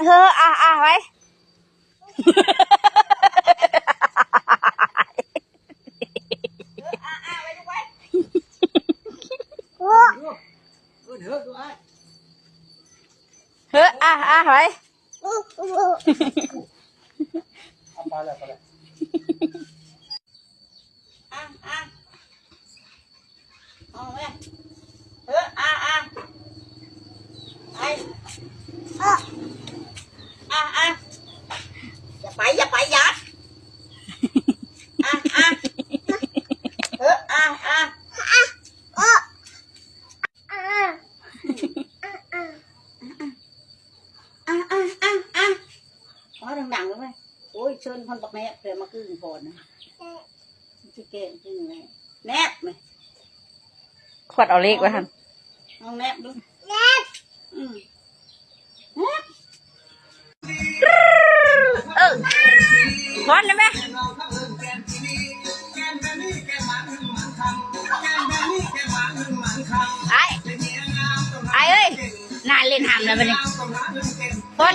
เฮ้อไว้เฮ้อไว้ไปเลยไปเลยเอาไว้เฮ้อไปอย่าไปยัดเฮ้ออ๋อดังๆแล้วไหมโอ้ยเชิญคนบักแนบเลยมากึ่งก่อนนะชิเก้งกึ่งไงแนบไหมขวดเอาเล็กไว้ทันเอาแนบดูแนบแนบพอนเลยไหมไอ้เอ้ยนานเล่นหำแล้ววันนี้พอน